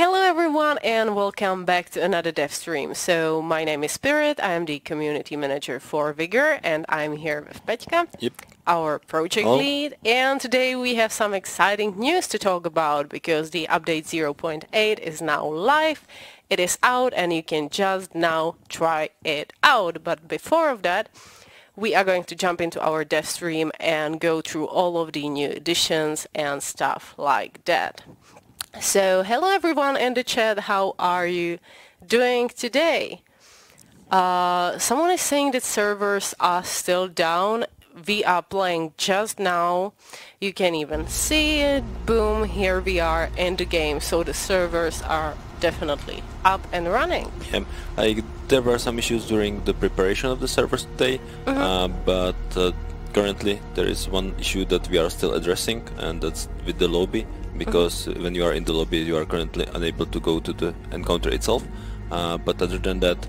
Hello everyone and welcome back to another dev stream. So my name is Pyrit, I am the community manager for Vigor and I'm here with Pettka, our project lead, and today we have some exciting news to talk about because the update 0.8 is now live. It is out and you can just now try it out. But before of that, we are going to jump into our dev stream and go through all of the new additions and stuff like that. So hello everyone in the chat, how are you doing today? Someone is saying that servers are still down. We are playing just now. You can even see it. Boom, here we are in the game. So the servers are definitely up and running. Yeah, there were some issues during the preparation of the servers today, but currently there is one issue that we are still addressing, and that's with the lobby. Because when you are in the lobby, you are currently unable to go to the encounter itself. But other than that,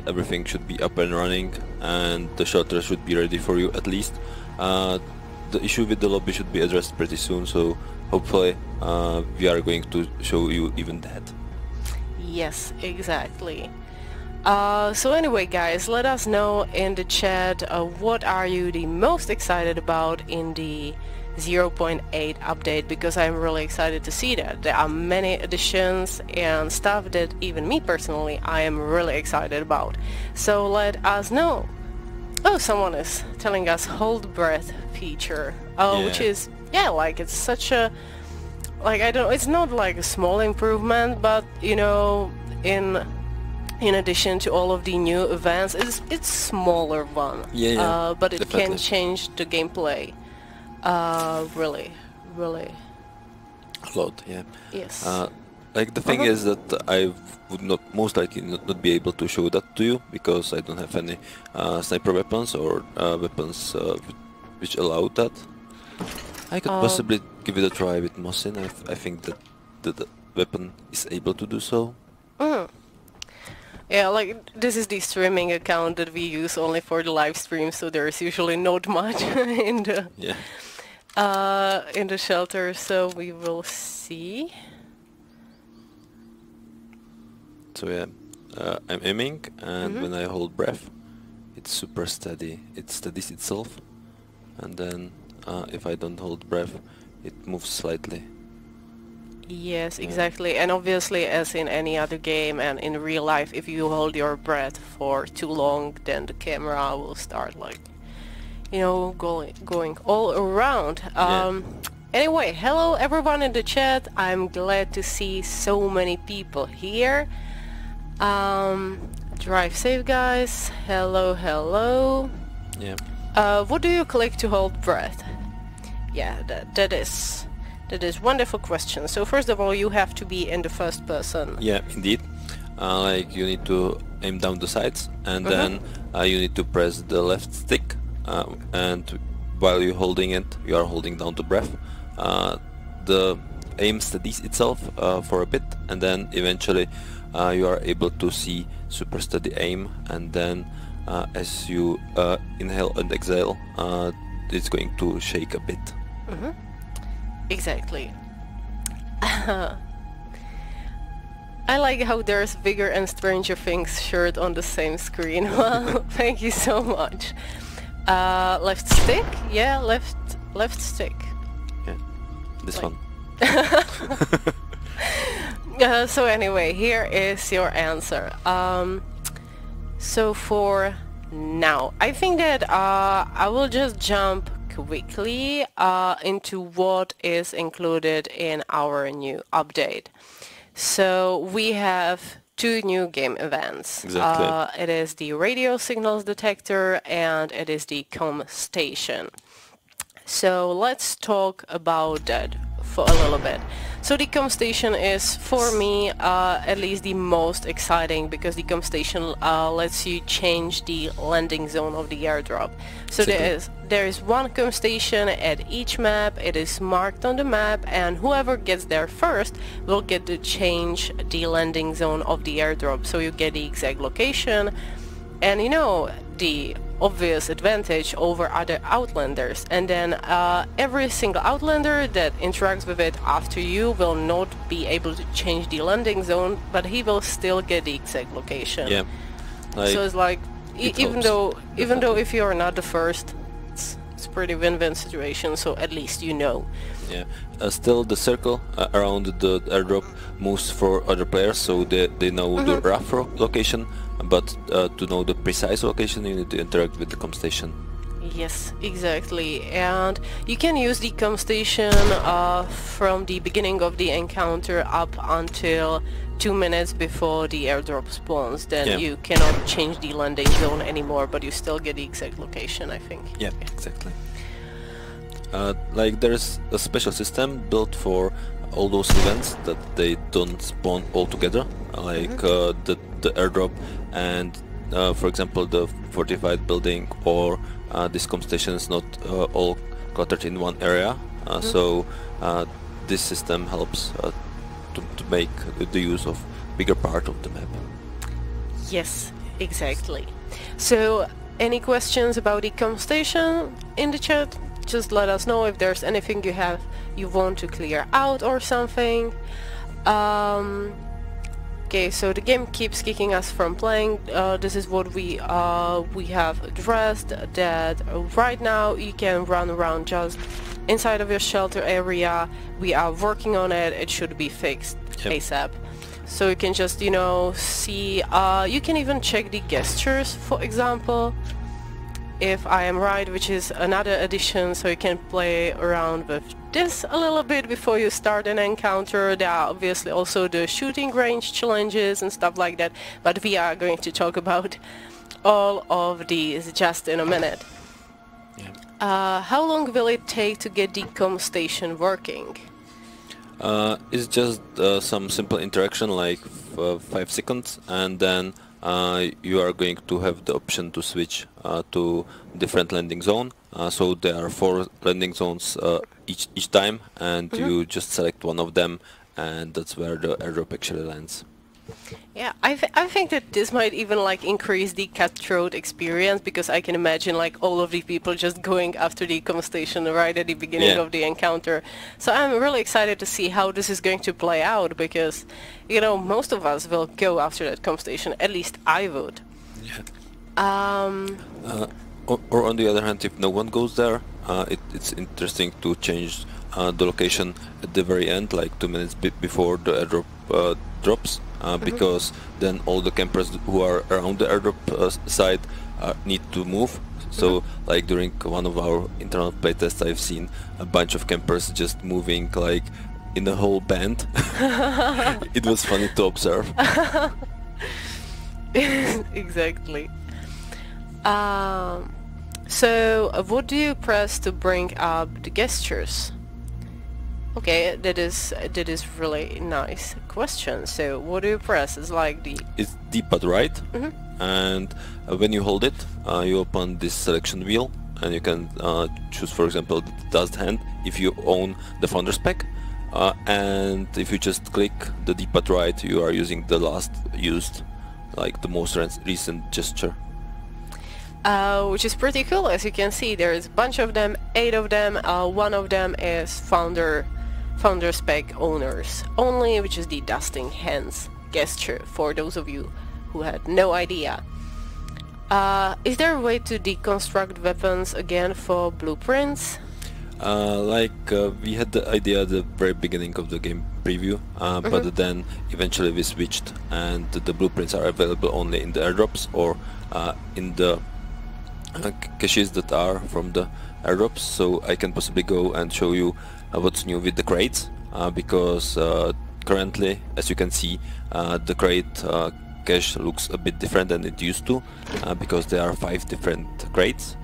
everything should be up and running, and the shelter should be ready for you at least. The issue with the lobby should be addressed pretty soon, so hopefully we are going to show you even that. Yes, exactly. So anyway guys, let us know in the chat what are you the most excited about in the 0.8 update, because I'm really excited to see that. There are many additions and stuff that even me personally I am really excited about. So let us know. Oh, someone is telling us hold breath feature, which is, yeah, like it's such a, like, I don't, it's not like a small improvement, but you know, in addition to all of the new events, it's smaller one. But it definitely can change the gameplay. Really a lot, yeah. Yes. Like the thing is that I would most likely not be able to show that to you because I don't have any sniper weapons or weapons which allow that. I could possibly give it a try with Mosin. I think that the weapon is able to do so. Yeah, like this is the streaming account that we use only for the live stream, so there's usually not much in the shelter, so we will see. So yeah, I'm aiming, and when I hold breath, it's super steady. It steadies itself, and then if I don't hold breath, it moves slightly. Yes, exactly. And obviously, as in any other game and in real life, if you hold your breath for too long, then the camera will start, like, you know, going all around. Anyway, hello everyone in the chat. I'm glad to see so many people here. Drive safe, guys. Hello, hello. Yeah. What do you click to hold breath? Yeah, that is wonderful question. So first of all, you have to be in the first person. Yeah, indeed. Like you need to aim down the sights, and then you need to press the left stick, and while you're holding it, you are holding down the breath. The aim steadies itself for a bit, and then eventually you are able to see super steady aim, and then as you inhale and exhale, it's going to shake a bit. Exactly. I like how there's Vigor and Stranger Things shirt on the same screen. Well, thank you so much. Left stick? Yeah, left stick. Yeah, this one. So anyway, here is your answer. So for now, I think that I will just jump quickly into what is included in our new update. So we have two new game events. Exactly. It is the radio signals detector and it is the comm station. So let's talk about that for a little bit. So the comm station is, for me, at least the most exciting, because the comm station lets you change the landing zone of the airdrop. So there is one comm station at each map. It is marked on the map, and whoever gets there first will get to change the landing zone of the airdrop. So you get the exact location, and you know, the obvious advantage over other Outlanders, and then every single Outlander that interacts with it after you will not be able to change the landing zone, but he will still get the exact location. Yeah. So it's like, even though if you're not the first, it's pretty win-win situation, so at least you know. Yeah. Still, the circle around the airdrop moves for other players, so they know the rough location, but to know the precise location you need to interact with the comm station. Yes, exactly. And you can use the comm station from the beginning of the encounter up until 2 minutes before the airdrop spawns. Then you cannot change the landing zone anymore, but you still get the exact location, I think. Yeah, exactly. Like there's a special system built for all those events that they don't spawn all together, like the airdrop and for example the fortified building or this comm station is not all cluttered in one area, so this system helps to make the use of bigger part of the map. Yes, exactly. So any questions about the comm station in the chat? Just let us know if there's anything you want to clear out or something. Okay, so the game keeps kicking us from playing. This is what we have addressed, that right now you can run around just inside of your shelter area. We are working on it. It should be fixed ASAP. So you can just, you know, see, you can even check the gestures, for example, if I am right, which is another addition, so you can play around with this a little bit before you start an encounter. There are obviously also the shooting range challenges and stuff like that, but we are going to talk about all of these just in a minute. How long will it take to get the comm station working? It's just some simple interaction, like 5 seconds, and then you are going to have the option to switch to different landing zone. So there are 4 landing zones each time, and you just select one of them, and that's where the airdrop actually lands. Yeah, I think that this might even like increase the cutthroat experience, because I can imagine like all of the people just going after the comm station right at the beginning of the encounter. So I'm really excited to see how this is going to play out, because, you know, most of us will go after that comm station. At least I would. Yeah. Or on the other hand, if no one goes there, it's interesting to change the location at the very end, like 2 minutes before the airdrop drops, because then all the campers who are around the airdrop side need to move. So like during one of our internal playtests, I've seen a bunch of campers just moving like in the whole band. It was funny to observe. Exactly. So what do you press to bring up the gestures? Okay, that is really nice question. So what do you press? It's like it's D-pad right, and when you hold it, you open this selection wheel, and you can choose, for example, the dust hand if you own the founder's pack, and if you just click the D-pad right, you are using the last used, like the most recent gesture. Which is pretty cool. As you can see, there's a bunch of them, 8 of them. One of them is founder's pack owners only, which is the dusting hands gesture, for those of you who had no idea. Is there a way to deconstruct weapons again for blueprints? We had the idea at the very beginning of the game preview, but then eventually we switched, and the blueprints are available only in the airdrops or in the caches that are from the airdrops. So I can possibly go and show you what's new with the crates, because currently, as you can see, the crate cache looks a bit different than it used to, because there are 5 different crates: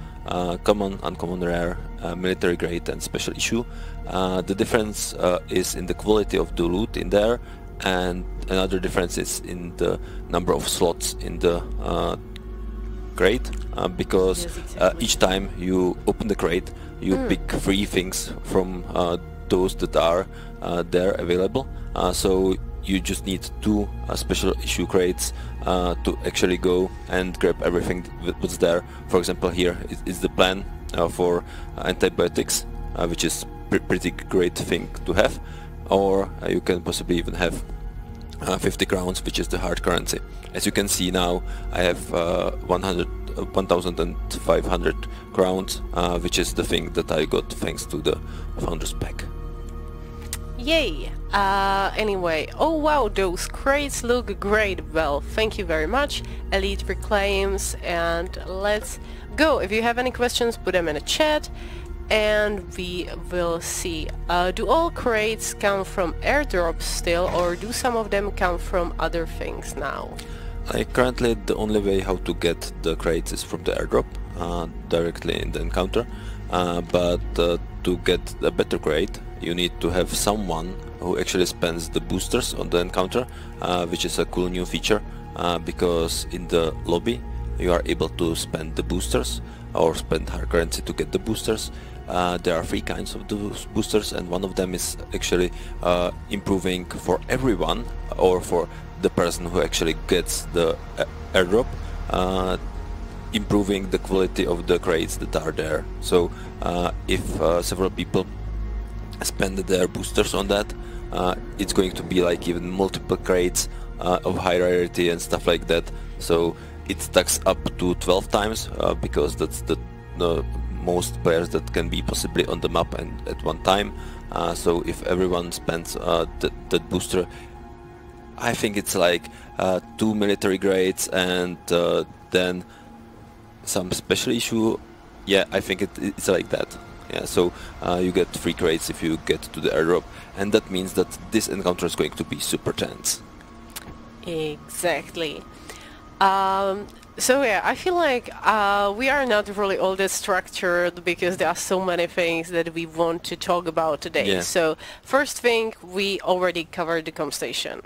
common, uncommon, rare, military grade and special issue. The difference is in the quality of the loot in there, and another difference is in the number of slots in the crate, because yes, exactly. Each time you open the crate, you pick 3 things from those that are there available. So you just need 2 special issue crates to actually go and grab everything what's there. For example, here is the plan for antibiotics, which is pretty great thing to have, or you can possibly even have 50 crowns, which is the hard currency. As you can see now, I have 1,500 crowns, which is the thing that I got thanks to the Founder's Pack. Yay! Anyway, oh wow, those crates look great. Well, thank you very much, Elite Reclaims, and let's go. If you have any questions, put them in the chat, and we will see. Do all crates come from airdrops still, or do some of them come from other things now? Currently, the only way how to get the crates is from the airdrop, directly in the encounter, but to get a better crate, you need to have someone who actually spends the boosters on the encounter, which is a cool new feature, because in the lobby you are able to spend the boosters or spend hard currency to get the boosters. There are 3 kinds of those boosters, and one of them is actually improving for everyone, or for the person who actually gets the airdrop, improving the quality of the crates that are there. So if several people spend their boosters on that, it's going to be like even multiple crates of high rarity and stuff like that. So it stacks up to 12 times, because that's the most players that can be possibly on the map and at one time. So if everyone spends that booster, I think it's like 2 military grades and then some special issue. Yeah, I think it's like that. Yeah, so you get 3 crates if you get to the airdrop, and that means that this encounter is going to be super tense. Exactly. So yeah, I feel like we are not really all that structured, because there are so many things that we want to talk about today. Yeah. So first thing, we already covered the comp station.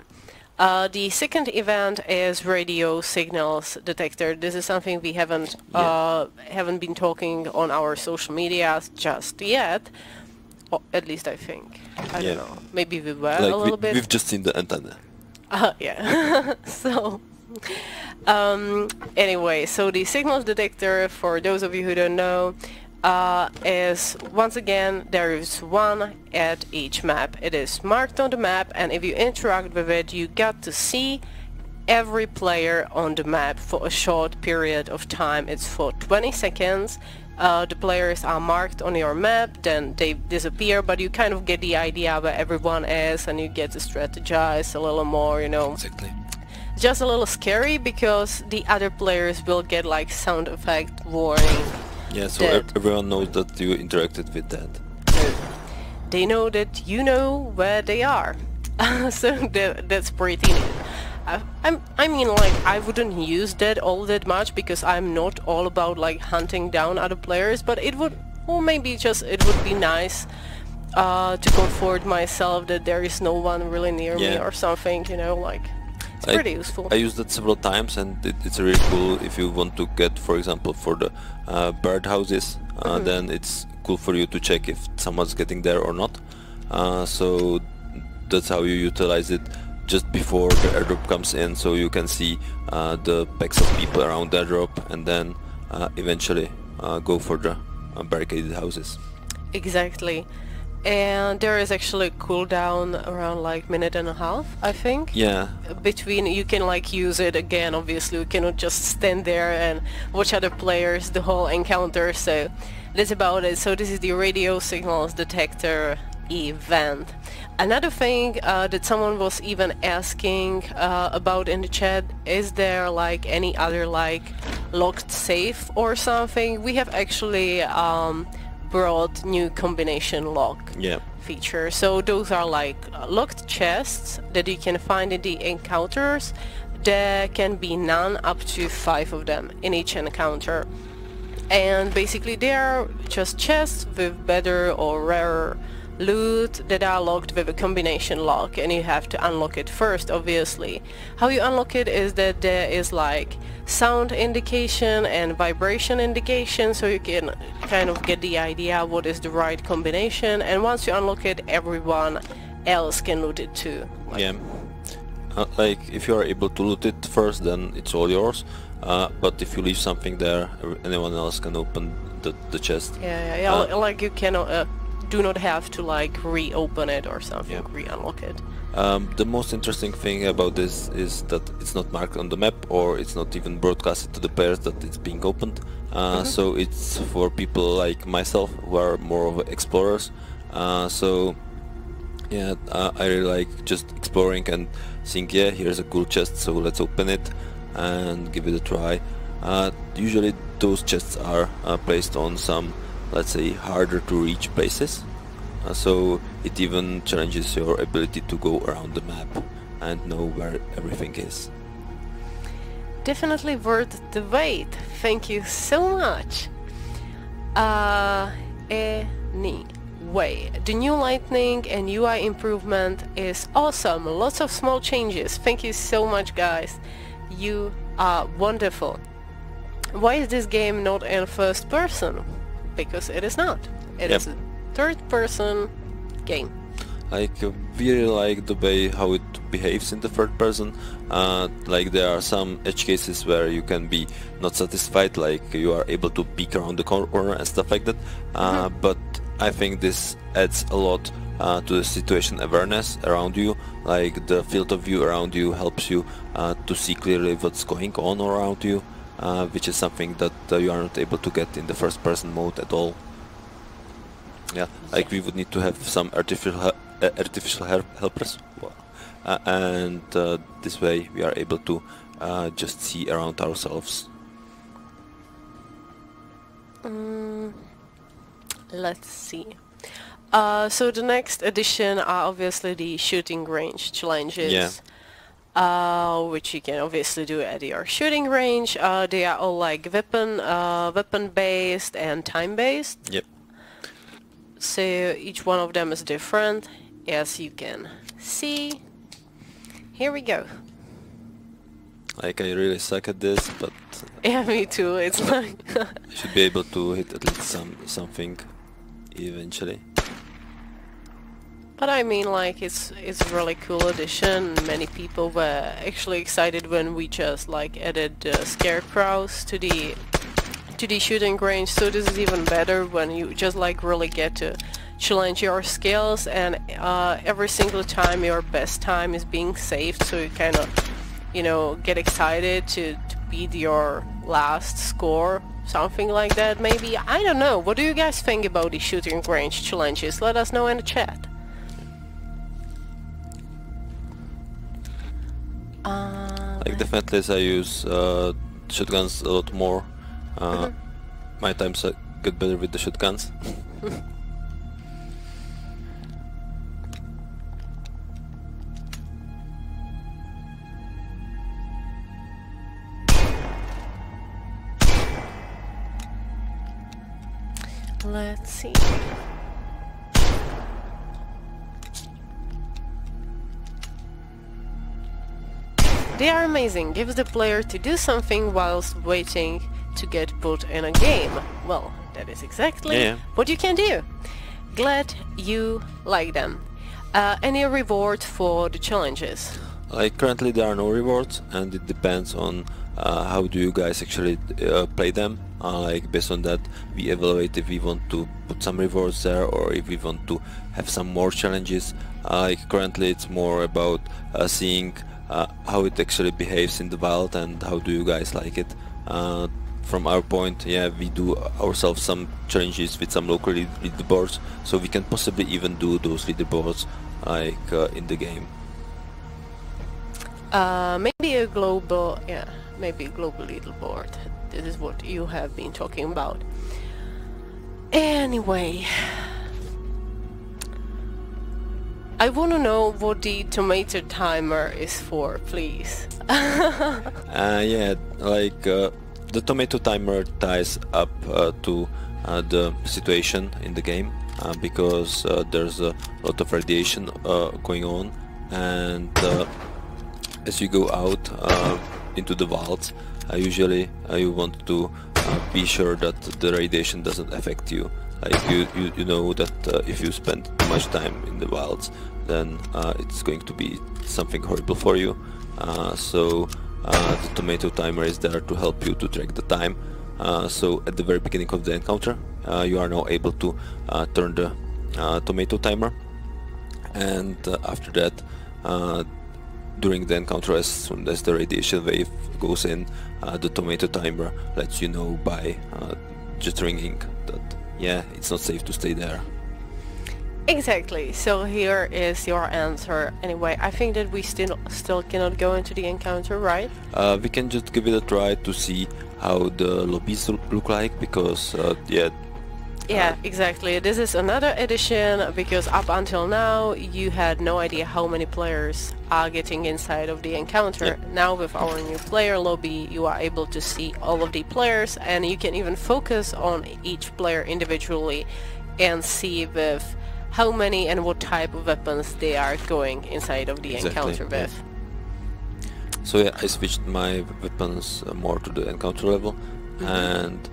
The second event is radio signals detector. This is something we haven't been talking on our social media just yet. Or at least I think. I don't know. Maybe we were like a little bit. We've just seen the antenna. Yeah. So anyway, so the signals detector, for those of you who don't know, is, once again, there is one at each map. It is marked on the map, and if you interact with it, you get to see every player on the map for a short period of time. It's for 20 seconds. The players are marked on your map, then they disappear, but you kind of get the idea where everyone is, and you get to strategize a little more, you know. Exactly. Just a little scary, because the other players will get like sound effect warning. Yeah, so everyone knows that you interacted with that. They know that you know where they are. So that's pretty neat. I mean, like, I wouldn't use that all that much, because I'm not all about like hunting down other players, but it would, or maybe just it would be nice to comfort myself that there is no one really near me or something, you know, like, it's pretty useful. I used that several times, and it's really cool if you want to get, for example, for the bird houses, then it's cool for you to check if someone's getting there or not. So that's how you utilize it just before the airdrop comes in, so you can see the packs of people around the airdrop, and then eventually go for the barricaded houses. Exactly. And there is actually a cooldown around like minute and a half, I think. Yeah. Between, you can like use it again, obviously you cannot just stand there and watch other players the whole encounter, so that's about it. So this is the radio signals detector event. Another thing that someone was even asking about in the chat, is there like any other like locked safe or something? We have actually brought new combination lock feature. So those are like locked chests that you can find in the encounters. There can be none up to 5 of them in each encounter. And basically they are just chests with better or rarer loot that are locked with a combination lock, and you have to unlock it first, obviously. How you unlock it is that there is like sound indication and vibration indication, so you can kind of get the idea what is the right combination, and once you unlock it, everyone else can loot it too. Yeah. Like if you are able to loot it first, then it's all yours. But if you leave something there, anyone else can open the chest. Yeah. Like you cannot, do not have to like reopen it or something, re-unlock it. The most interesting thing about this is that it's not marked on the map, or it's not even broadcasted to the players that it's being opened. So it's for people like myself who are more of explorers. So yeah, I really like just exploring and seeing, yeah, here's a cool chest, so let's open it and give it a try. Usually those chests are placed on some, let's say, harder to reach places. So it even challenges your ability to go around the map and know where everything is. Definitely worth the wait. Thank you so much. Anyway, the new lightning and UI improvement is awesome. Lots of small changes. Thank you so much, guys. You are wonderful. Why is this game not in first person? Because it is not. It is a third person game. Like, we really like the way how it behaves in the third person. Like, there are some edge cases where you can be not satisfied, like you are able to peek around the corner and stuff like that. But I think this adds a lot to the situation awareness around you. Like, the field of view around you helps you to see clearly what's going on around you, which is something that you are not able to get in the first person mode at all. Yeah, like we would need to have some artificial helpers, and this way we are able to just see around ourselves. Let's see. So the next addition are obviously the shooting range challenges, which you can obviously do at your shooting range. They are all like weapon based and time based. Yep. So each one of them is different, as you can see. Here we go. Like, I really suck at this, but yeah, me too. It's like I should be able to hit at least something eventually. But I mean, like, it's a really cool addition. Many people were actually excited when we just like added scarecrows to the shooting range, so this is even better when you just like really get to challenge your skills, and every single time your best time is being saved, so you kind of, you know, get excited to beat your last score, something like that maybe. I don't know, what do you guys think about the shooting range challenges? Let us know in the chat. Like, definitely as I use shotguns a lot more, my times get better with the shotguns. Let's see. They are amazing. Gives the player to do something whilst waiting to get put in a game. Well, that is exactly what you can do. Glad you like them. Any reward for the challenges? Like, currently there are no rewards, and it depends on how do you guys actually play them. Like, based on that we evaluate if we want to put some rewards there or if we want to have some more challenges. Like, currently it's more about seeing how it actually behaves in the wild and how do you guys like it. From our point, we do ourselves some challenges with some local leaderboards, so we can possibly even do those leaderboards like in the game. Maybe a global, maybe a global leaderboard. This is what you have been talking about. Anyway, I want to know what the tomato timer is for, please. Yeah, like the tomato timer ties up to the situation in the game, because there's a lot of radiation going on, and as you go out into the wilds, usually you want to be sure that the radiation doesn't affect you. Like, you know that if you spend too much time in the wilds, then it's going to be something horrible for you. So the tomato timer is there to help you to track the time. So at the very beginning of the encounter, you are now able to turn the tomato timer, and after that, during the encounter, as soon as the radiation wave goes in, the tomato timer lets you know by just ringing that it's not safe to stay there. Exactly. So here is your answer. Anyway, I think that we still cannot go into the encounter, right? We can just give it a try to see how the lobbies look like, because yeah, exactly. This is another edition, because up until now you had no idea how many players are getting inside of the encounter. Yep. Now with our new player lobby, you are able to see all of the players, and you can even focus on each player individually and see with how many and what type of weapons they are going inside of the encounter with. So yeah, I switched my weapons more to the encounter level, and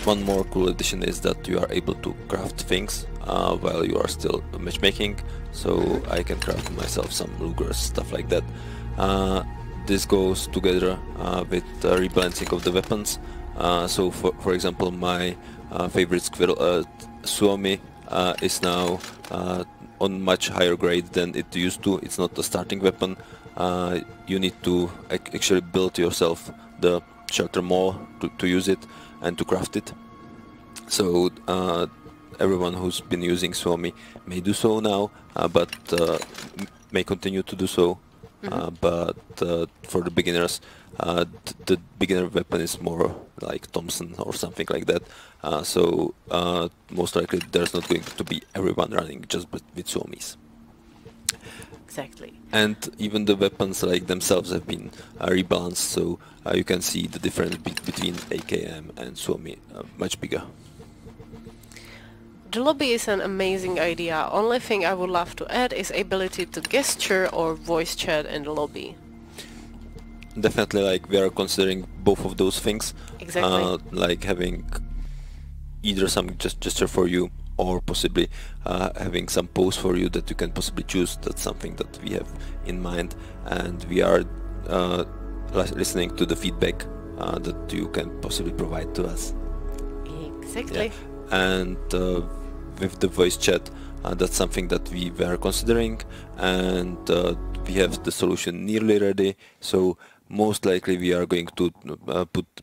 one more cool addition is that you are able to craft things while you are still matchmaking. So I can craft myself some Lugers, stuff like that. This goes together with rebalancing of the weapons. So for example, my favorite squirrel, Suomi, is now on much higher grade than it used to. It's not a starting weapon. You need to actually build yourself the shelter more to use it and to craft it. So everyone who's been using Suomi may do so now, but may continue to do so. But for the beginners, the beginner weapon is more like Thompson or something like that. So most likely there's not going to be everyone running just with Suomis. Exactly. And even the weapons like themselves have been rebalanced, so you can see the difference between AKM and Suomi much bigger. The lobby is an amazing idea. Only thing I would love to add is ability to gesture or voice chat in the lobby. Definitely, like, we are considering both of those things. Exactly. Like having either some gesture for you, or possibly having some pose for you that you can possibly choose. That's something that we have in mind, and we are listening to the feedback that you can possibly provide to us. Exactly. Yeah. And with the voice chat, that's something that we were considering, and we have the solution nearly ready, so most likely we are going to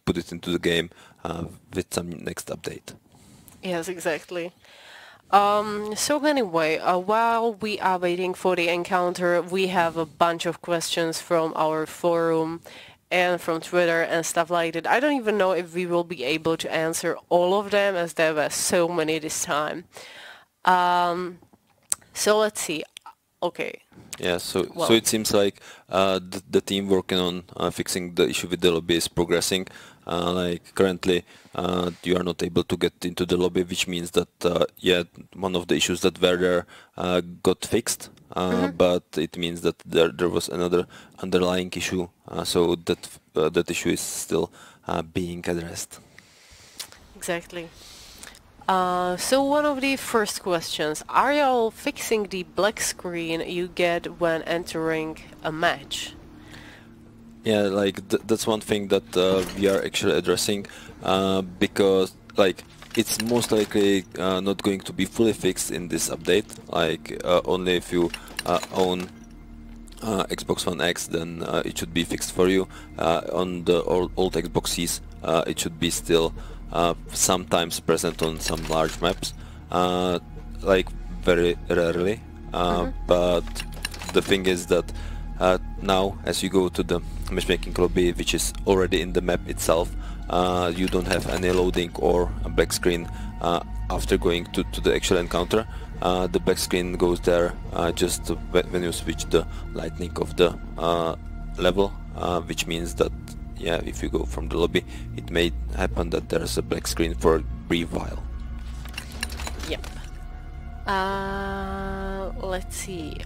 put it into the game with some next update. Yes, exactly. So anyway, while we are waiting for the encounter, we have a bunch of questions from our forum and from Twitter and stuff like that. I don't even know if we will be able to answer all of them, as there were so many this time. So let's see. Okay. Yeah, so it seems like the team working on fixing the issue with the lobby is progressing. Like currently you are not able to get into the lobby, which means that one of the issues that were there got fixed, but it means that there was another underlying issue, so that issue is still being addressed. Exactly. So one of the first questions, are y'all fixing the black screen you get when entering a match? Yeah, like that's one thing that we are actually addressing, because like it's most likely not going to be fully fixed in this update. Like only if you own Xbox One X, then it should be fixed for you. On the old Xboxes, it should be still sometimes present on some large maps, like very rarely. But the thing is that now, as you go to the matchmaking lobby, which is already in the map itself, you don't have any loading or a black screen after going to the actual encounter. The black screen goes there just when you switch the lightning of the level, which means that if you go from the lobby, it may happen that there's a black screen for a brief while. Yep. Let's see.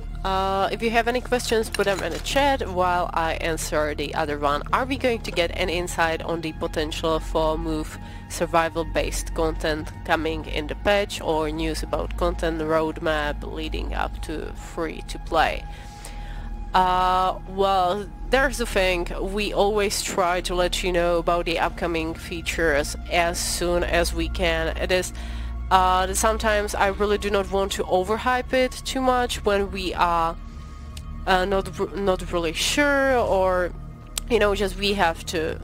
If you have any questions, put them in the chat while I answer the other one. Are we going to get any insight on the potential for move survival-based content coming in the patch, or news about content roadmap leading up to free-to-play? Well, there's the thing, we always try to let you know about the upcoming features as soon as we can. It is sometimes I really do not want to overhype it too much when we are not really sure, or you know, just we have to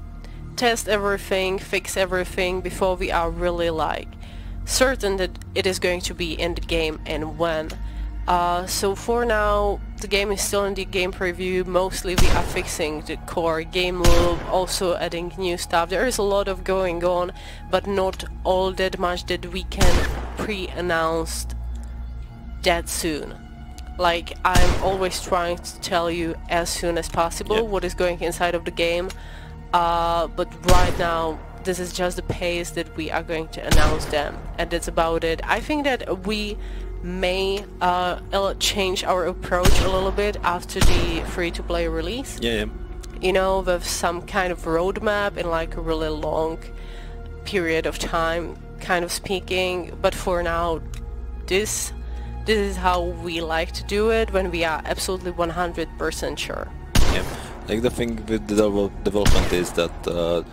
test everything, fix everything before we are really like certain that it is going to be in the game and when. So for now the game is still in the game preview. Mostly we are fixing the core game loop, also adding new stuff. There is a lot of going on, but not all that much that we can pre-announce that soon. Like, I'm always trying to tell you as soon as possible what is going inside of the game, but right now this is just the pace that we are going to announce them, and that's about it. I think that we may change our approach a little bit after the free-to-play release. You know, with some kind of roadmap in like a really long period of time, kind of speaking. But for now, this is how we like to do it when we are absolutely 100% sure. Yeah, like the thing with the development is that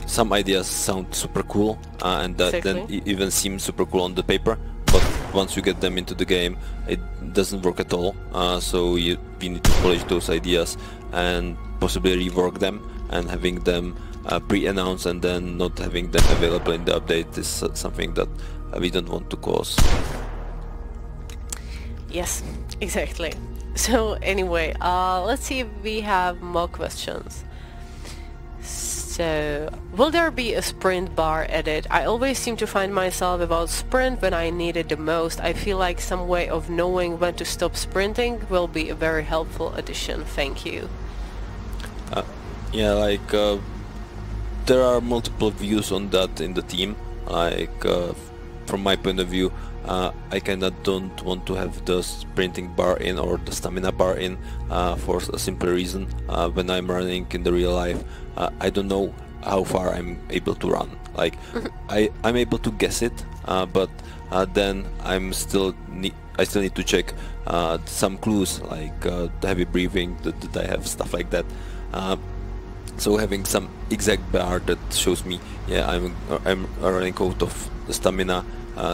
some ideas sound super cool and that then even seem super cool on the paper, but once you get them into the game it doesn't work at all, so we need to polish those ideas and possibly rework them, and having them pre-announced and then not having them available in the update is something that we don't want to cause. Yes, exactly. So anyway, let's see if we have more questions. So, will there be a sprint bar edit? I always seem to find myself without sprint when I need it the most. I feel like some way of knowing when to stop sprinting will be a very helpful addition. Thank you. Yeah, like there are multiple views on that in the team. Like from my point of view, I kinda don't want to have the sprinting bar in or the stamina bar in for a simple reason. When I'm running in the real life, I don't know how far I'm able to run. Like I'm able to guess it, but then I still need to check some clues, like the heavy breathing that I have, stuff like that. So having some exact bar that shows me, yeah, I'm running out of the stamina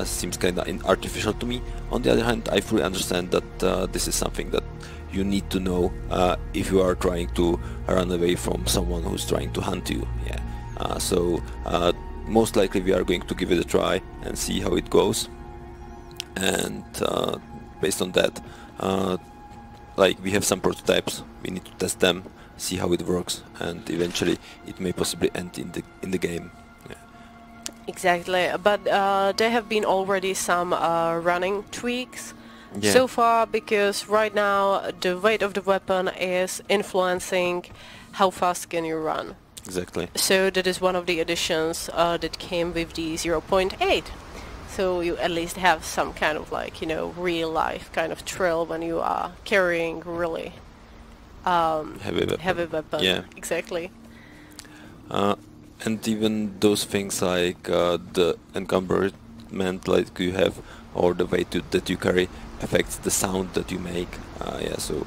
seems kind of artificial to me. On the other hand, I fully understand that this is something that you need to know if you are trying to run away from someone who's trying to hunt you. Yeah. So most likely we are going to give it a try and see how it goes. And based on that, like we have some prototypes, we need to test them, see how it works, and eventually it may possibly end in the game. Yeah. Exactly, but there have been already some running tweaks so far, because right now the weight of the weapon is influencing how fast can you run. Exactly. So that is one of the additions that came with the 0.8. So you at least have some kind of like, you know, real life kind of thrill when you are carrying really heavy weapon. Yeah. Exactly. And even those things like the encumberment like you have, or the weight that you carry, affects the sound that you make. Yeah, so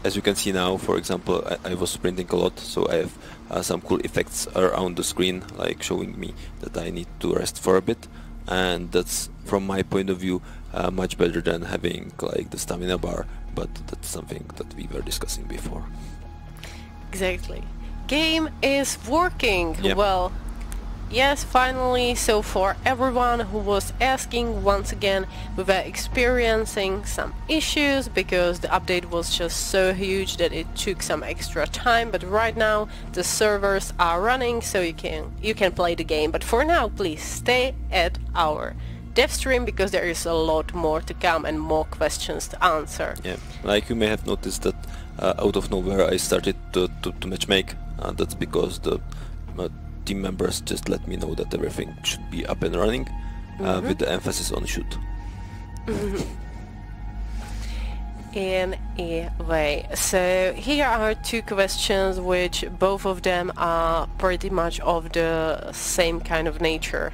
as you can see now, for example, I was sprinting a lot, so I have some cool effects around the screen, like showing me that I need to rest for a bit, and that's, from my point of view, much better than having like the stamina bar, but that's something that we were discussing before. Exactly. Game is working. Yep. Well, yes, finally. So for everyone who was asking, once again, we were experiencing some issues because the update was just so huge that it took some extra time, but right now the servers are running, so you can play the game. But for now, please stay at our dev stream, because there is a lot more to come and more questions to answer. Yeah, like you may have noticed that out of nowhere I started to matchmake. That's because the team members just let me know that everything should be up and running, with the emphasis on should. in a way. So here are two questions which both of them are pretty much of the same kind of nature.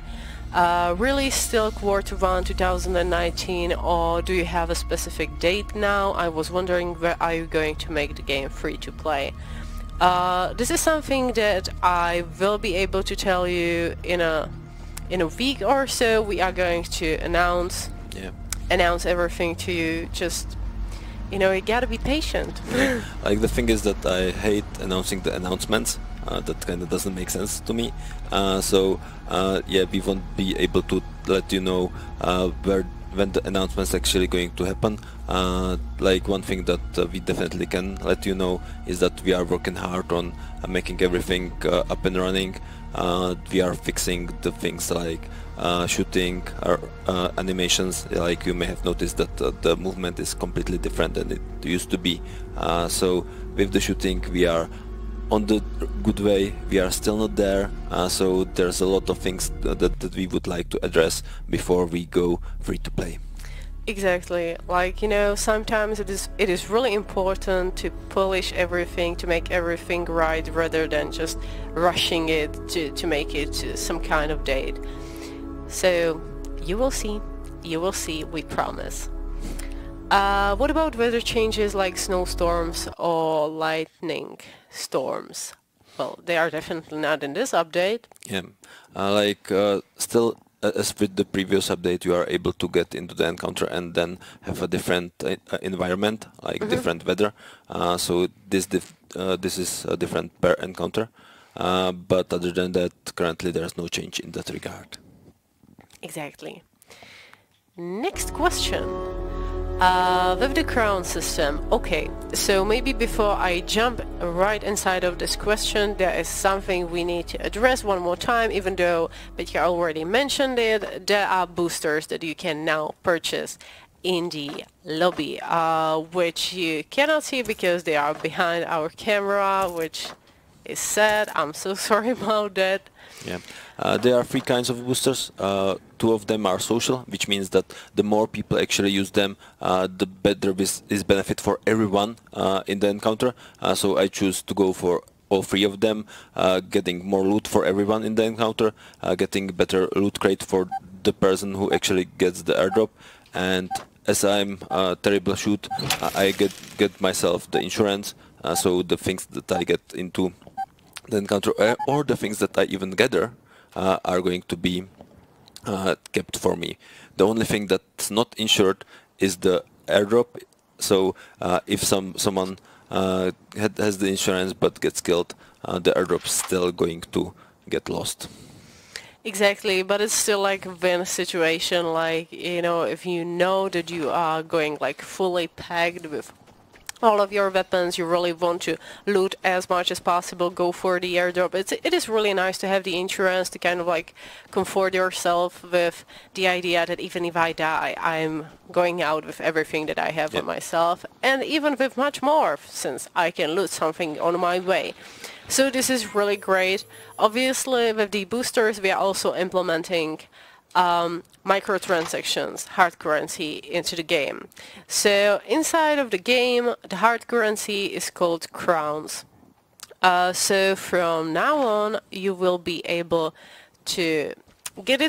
Really still Q1 2019, or do you have a specific date now? I was wondering, where are you going to make the game free to play? This is something that I will be able to tell you in a week or so. We are going to announce everything to you. Just, you know, you gotta be patient. Like, the thing is that I hate announcing the announcements. That kind of doesn't make sense to me. Yeah, we won't be able to let you know when the announcement's actually going to happen. Like, one thing that we definitely can let you know is that we are working hard on making everything up and running. We are fixing the things like shooting or animations. Like, you may have noticed that the movement is completely different than it used to be. So with the shooting, we are on the good way. We are still not there, so there's a lot of things that we would like to address before we go free to play. Exactly. Like, you know, sometimes it is really important to polish everything, to make everything right, rather than just rushing it to make it to some kind of date. So you will see, we promise. What about weather changes like snowstorms or lightning storms? Well, they are definitely not in this update. Yeah, still, as with the previous update, you are able to get into the encounter and then have a different environment, like different weather. So this is different per encounter. But other than that, currently there is no change in that regard. Exactly. Next question. With the crown system, okay, so maybe before I jump right inside of this question, there is something we need to address one more time, even though Pettka already mentioned it. There are boosters that you can now purchase in the lobby, which you cannot see because they are behind our camera, which is sad. I'm so sorry about that. Yeah, there are three kinds of boosters. Two of them are social, which means that the more people actually use them, the better is benefit for everyone in the encounter. So I choose to go for all three of them, getting more loot for everyone in the encounter, getting better loot crate for the person who actually gets the airdrop, and as I'm a terrible shoot, I get myself the insurance, so the things that I get into the encounter or the things that I even gather are going to be kept for me. The only thing that's not insured is the airdrop. So if someone has the insurance but gets killed, the airdrop's still going to get lost. Exactly, but it's still like a win situation. Like, you know, if you know that you are going like fully packed with all of your weapons, you really want to loot as much as possible, go for the airdrop. It is really nice to have the insurance to kind of like comfort yourself with the idea that even if I die, I'm going out with everything that I have on myself, and even with much more, since I can loot something on my way. So this is really great. Obviously, with the boosters, we are also implementing microtransactions, hard currency, into the game. So inside of the game, the hard currency is called crowns. So from now on, you will be able to get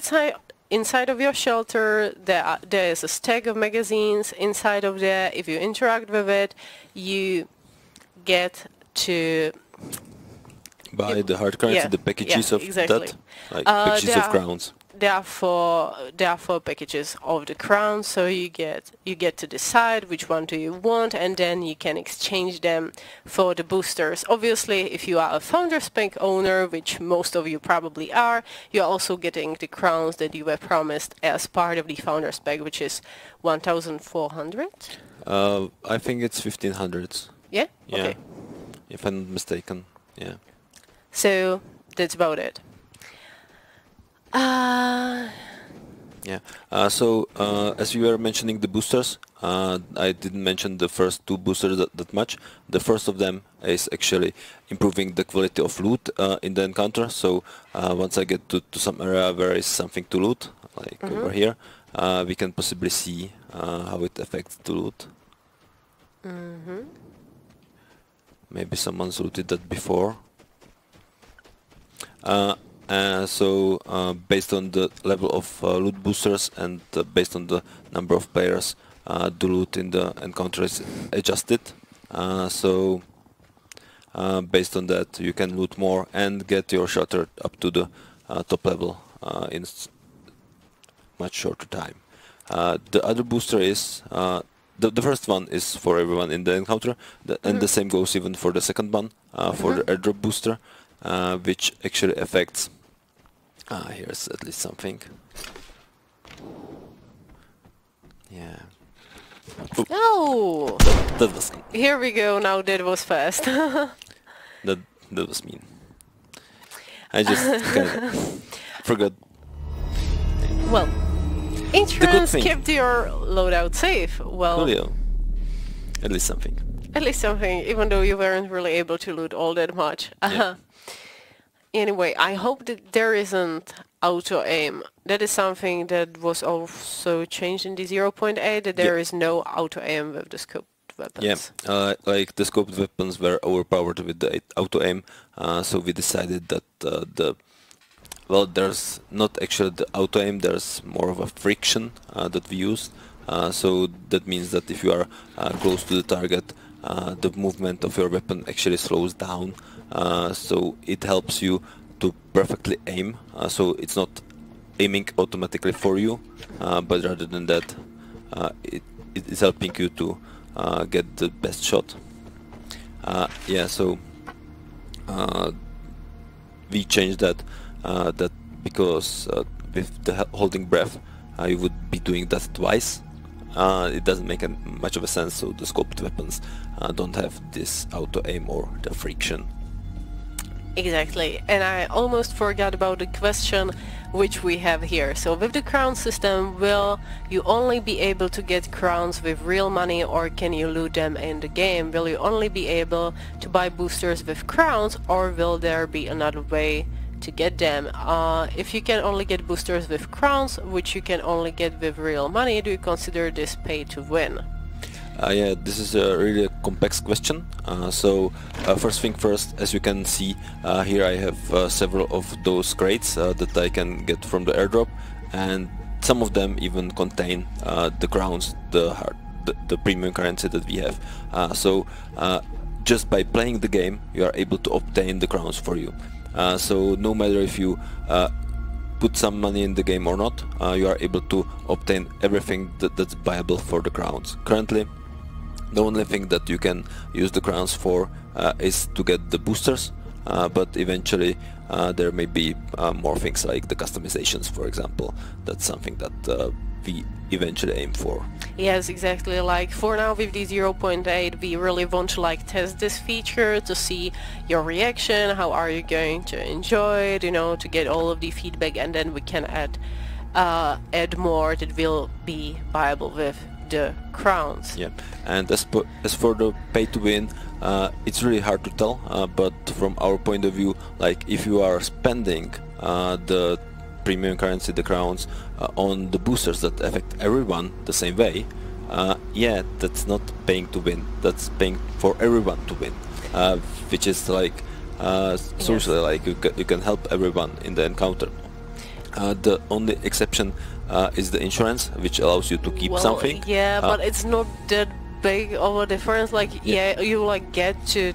inside of your shelter. There is a stack of magazines inside of there. If you interact with it, you get to buy the hard currency, the packages of exactly. that, like packages of crowns. There are four packages of the crown, so you get to decide which one do you want, and then you can exchange them for the boosters. Obviously, if you are a Founders Pack owner, which most of you probably are, you're also getting the crowns that you were promised as part of the Founders Pack, which is 1,400? I think it's 1,500. Yeah? Yeah. Okay. If I'm not mistaken, yeah. So that's about it. Yeah. As we were mentioning the boosters, I didn't mention the first two boosters that much. The first of them is actually improving the quality of loot in the encounter. So once I get to some area where is something to loot, like over here, we can possibly see how it affects the loot. Maybe someone's looted that before. Based on the level of loot boosters and based on the number of players, the loot in the encounter is adjusted. Based on that, you can loot more and get your shelter up to the top level in much shorter time. The other booster is the first one is for everyone in the encounter, and the same goes even for the second one, for the airdrop booster, which actually affects. Here's at least something. Yeah. Oh! That was. Here we go. Now that was fast. that was mean. I just kind of forgot. Well, insurance kept your loadout safe. Well, Coolio. At least something. At least something, even though you weren't really able to loot all that much. Yeah. Anyway, I hope that there isn't auto-aim. That is something that was also changed in the 0.8, that there is no auto-aim with the scoped weapons. Yeah, like the scoped weapons were overpowered with the auto-aim, so we decided that there's not actually the auto-aim, there's more of a friction that we use. So that means that if you are close to the target, the movement of your weapon actually slows down. So it helps you to perfectly aim. So it's not aiming automatically for you, but rather than that, it is helping you to get the best shot. So we changed that because with the holding breath, you would be doing that twice. It doesn't make much of a sense, so the scoped weapons don't have this auto-aim or the friction. Exactly, and I almost forgot about the question which we have here. So with the crown system, will you only be able to get crowns with real money, or can you loot them in the game? Will you only be able to buy boosters with crowns, or will there be another way to get them? If you can only get boosters with crowns, which you can only get with real money, do you consider this pay to win? Yeah, this is a really complex question. First thing first, as you can see here, I have several of those crates that I can get from the airdrop, and some of them even contain the crowns, the premium currency that we have. Just by playing the game, you are able to obtain the crowns for you. So no matter if you put some money in the game or not, you are able to obtain everything that's viable for the crowns. Currently, the only thing that you can use the crowns for is to get the boosters, but eventually there may be more things like the customizations, for example. That's something that we eventually aim for. Yes, exactly. Like for now with the 0.8, we really want to test this feature to see your reaction, how are you going to enjoy it, to get all of the feedback, and then we can add more that will be viable with the crowns. Yeah, and as for the pay to win, it's really hard to tell, but from our point of view, like if you are spending the premium currency, the crowns, on the boosters that affect everyone the same way, that's not paying to win, that's paying for everyone to win, which is socially, like you can help everyone in the encounter. The only exception is the insurance, which allows you to keep something. Yeah, but it's not that big of a difference. You get to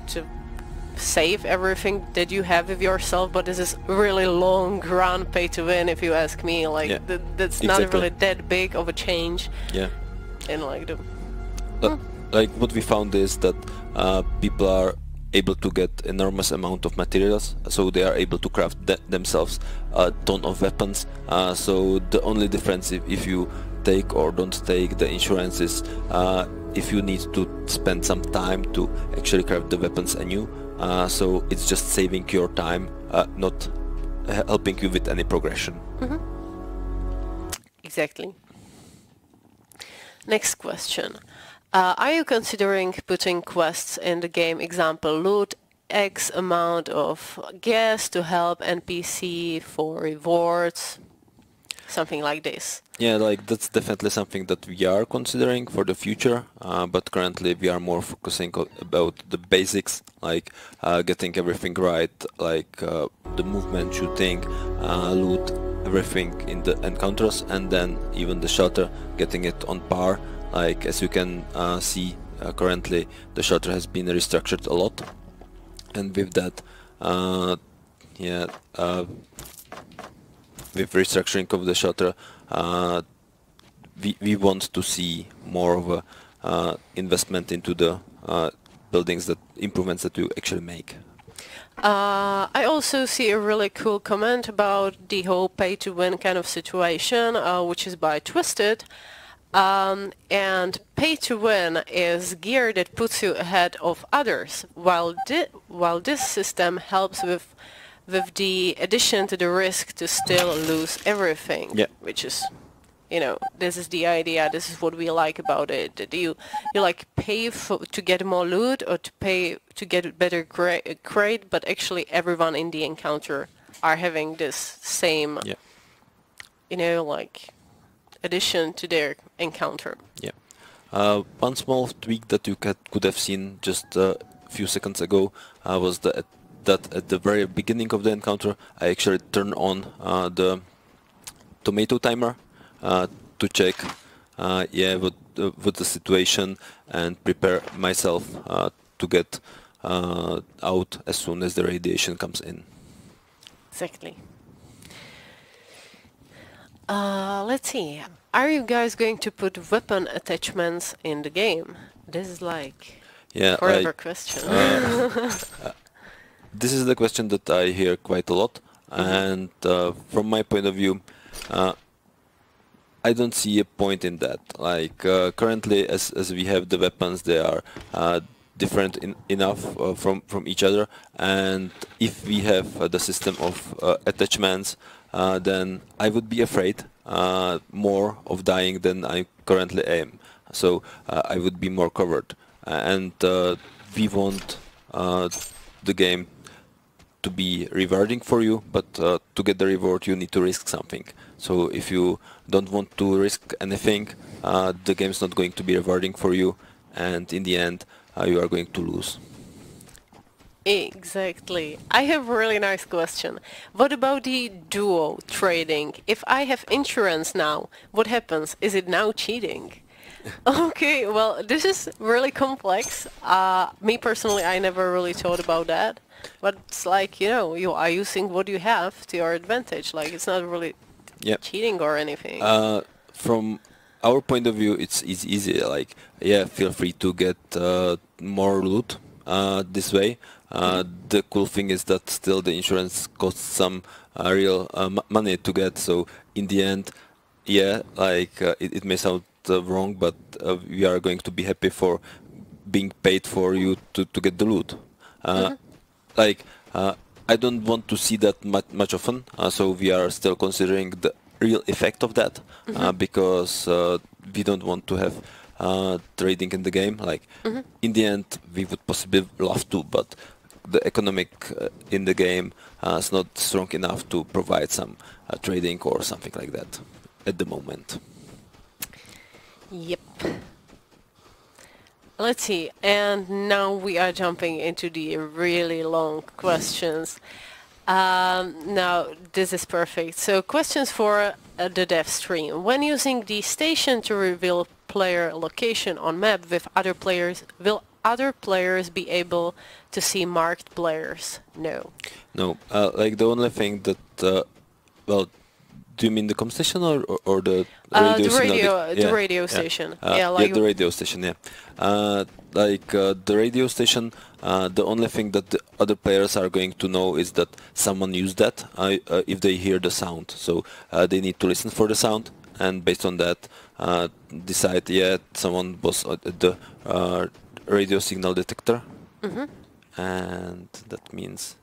save everything that you have with yourself, but this is really long run pay to win, if you ask me. That's exactly. not really that big of a change. Yeah. In what we found is that people are able to get enormous amount of materials, so they are able to craft themselves a ton of weapons. So the only difference if you take or don't take the insurance is if you need to spend some time to actually craft the weapons anew. So it's just saving your time, not helping you with any progression. Exactly. Next question. Are you considering putting quests in the game? Example, loot X amount of gas to help NPC for rewards? something like this? Yeah, like that's definitely something that we are considering for the future, but currently we are more focusing about the basics, like getting everything right, like the movement, shooting, loot, everything in the encounters, and then even the shelter, getting it on par. Like as you can see, currently the shelter has been restructured a lot, and with that, with restructuring of the shelter, we want to see more of a investment into the buildings, that improvements that you actually make. I also see a really cool comment about the whole pay-to-win kind of situation, which is by Twisted. And pay-to-win is gear that puts you ahead of others, while this system helps with the addition to the risk to still lose everything, which is, you know, this is the idea. This is what we like about it. That you like pay to get more loot, or to pay to get a better crate, but actually everyone in the encounter are having this same, you know, like addition to their encounter. One small tweak that you could have seen just a few seconds ago was that at the very beginning of the encounter I actually turned on the tomato timer to check what the situation, and prepare myself to get out as soon as the radiation comes in. Exactly. Let's see. Are you guys going to put weapon attachments in the game? This is like forever question. This is the question that I hear quite a lot, and from my point of view, I don't see a point in that. Like currently, as we have the weapons, they are different enough from each other, and if we have the system of attachments, then I would be afraid more of dying than I currently am. So I would be more covered, and we want the game to be rewarding for you, but to get the reward you need to risk something. So if you don't want to risk anything, the game's not going to be rewarding for you, and in the end you are going to lose. Exactly. I have a really nice question. What about the duo trading? If I have insurance now, what happens? Is it now cheating? Okay, well, this is really complex. Me personally, I never really thought about that. But it's like, you know, you are using what you have to your advantage. Like, it's not really cheating or anything. From our point of view, it's easy. Like, feel free to get more loot this way. The cool thing is that still the insurance costs some real money to get. So in the end, it may sound wrong, but we are going to be happy for being paid for you to get the loot. I don't want to see that much often, so we are still considering the real effect of that, because we don't want to have trading in the game. Like in the end, we would possibly love to, but the economic in the game is not strong enough to provide some trading or something like that at the moment. Yep. Let's see, and now we are jumping into the really long questions. Now, this is perfect. So, questions for the dev stream. When using the station to reveal player location on map with other players, will other players be able to see marked players? No. No. Like the only thing that, do you mean the com station or the radio signal? The radio station. The radio station, the radio station, the only thing that the other players are going to know is that someone used that if they hear the sound. So they need to listen for the sound, and based on that decide, someone was at the radio signal detector. And that means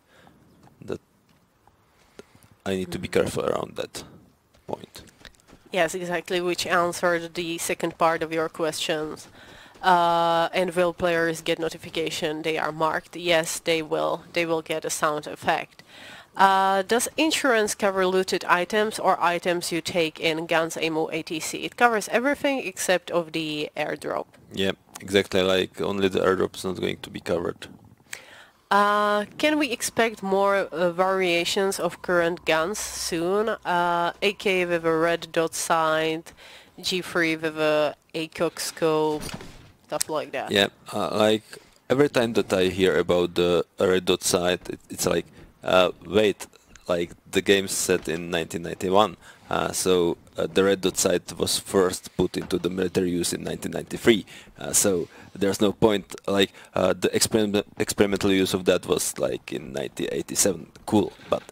that I need to be careful around that point. Yes, exactly, which answered the second part of your questions. And will players get notification they are marked? Yes, they will. They will get a sound effect. Does insurance cover looted items or items you take in guns, ammo, etc.? It covers everything except of the airdrop. Yeah, exactly. Like only the airdrop is not going to be covered. Can we expect more variations of current guns soon? AK with a red dot sight, G3 with a ACOG scope, stuff like that. Yeah, like every time that I hear about the red dot sight, it's like, wait, like the game's set in 1991, so the red dot sight was first put into the military use in 1993, so there's no point, like the experimental use of that was like in 1987, cool, but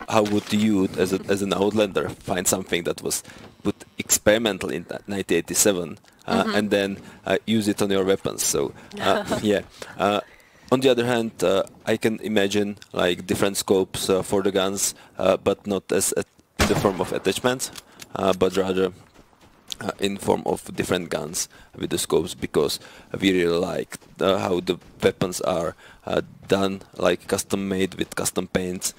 how would you, as an Outlander, find something that was put experimental in 1987 and then use it on your weapons? So yeah. On the other hand, I can imagine like different scopes for the guns, but not as in the form of attachments, but rather in form of different guns with the scopes, because we really like how the weapons are done, like custom made with custom paints.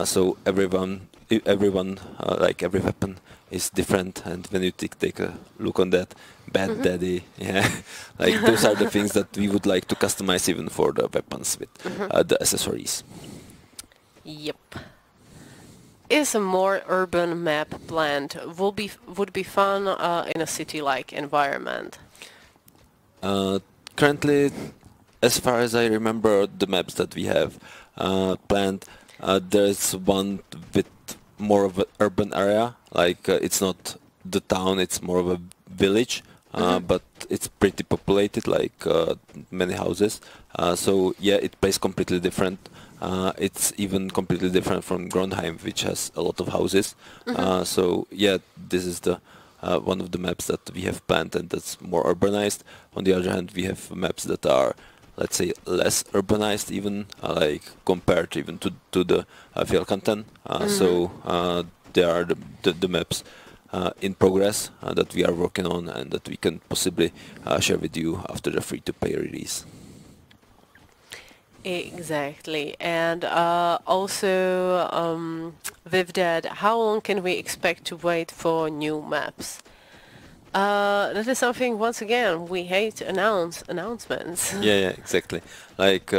So everyone, like every weapon is different, and when you take a look on that, Bad Daddy, yeah, like those are the things that we would like to customize even for the weapons with the accessories. Yep. Is a more urban map planned? Would be fun in a city-like environment. Currently, as far as I remember, the maps that we have planned, there's one with more of an urban area, like it's not the town, it's more of a village, but it's pretty populated, like many houses. So yeah, it plays completely different. It's even completely different from Grondheim, which has a lot of houses. So yeah, this is the one of the maps that we have planned, and that's more urbanized. On the other hand, we have maps that are, let's say, less urbanized, even like compared even to the Fjellkanten. So there are the maps in progress that we are working on, and that we can possibly share with you after the free-to-play release. Exactly, and also with that, how long can we expect to wait for new maps? That is something, once again, we hate to announce announcements. Yeah, exactly. Like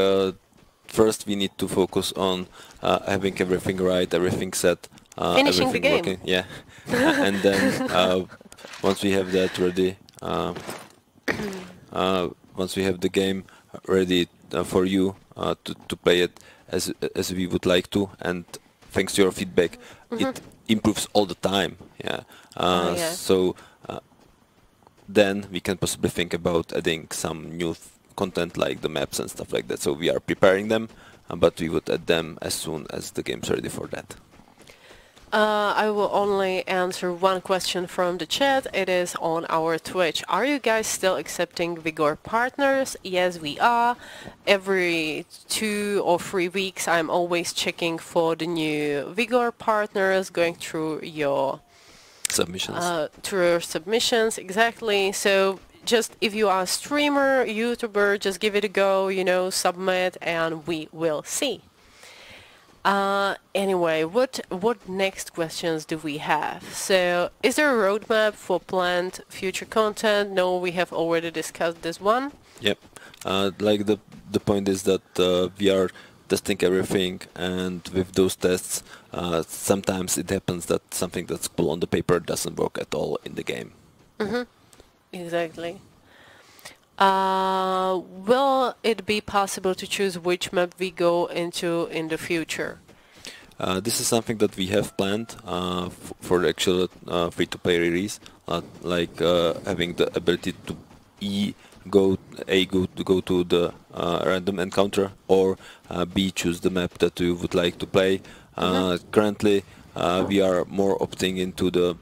first we need to focus on having everything right, everything set, Finishing everything the game. working. Yeah, and then once we have that ready, once we have the game ready for you to play it as we would like to, and thanks to your feedback, it improves all the time. Yeah. So then we can possibly think about adding some new content like the maps and stuff like that. So we are preparing them, but we would add them as soon as the game's ready for that. I will only answer one question from the chat. It is on our Twitch. Are you guys still accepting Vigor partners? Yes, we are. Every 2 or 3 weeks, I'm always checking for the new Vigor partners, going through your Submissions. through your submissions, exactly. So just if you are a streamer, YouTuber, just give it a go, submit, and we will see. Anyway, what next questions do we have? So, is there a roadmap for planned future content? No, we have already discussed this one. Yep. Like the point is that we are testing everything, and with those tests, sometimes it happens that something that's cool on the paper doesn't work at all in the game. Exactly. Will it be possible to choose which map we go into in the future? This is something that we have planned for the actual free-to-play release, like having the ability to go to the random encounter, or B, choose the map that you would like to play. Currently, we are more opting into the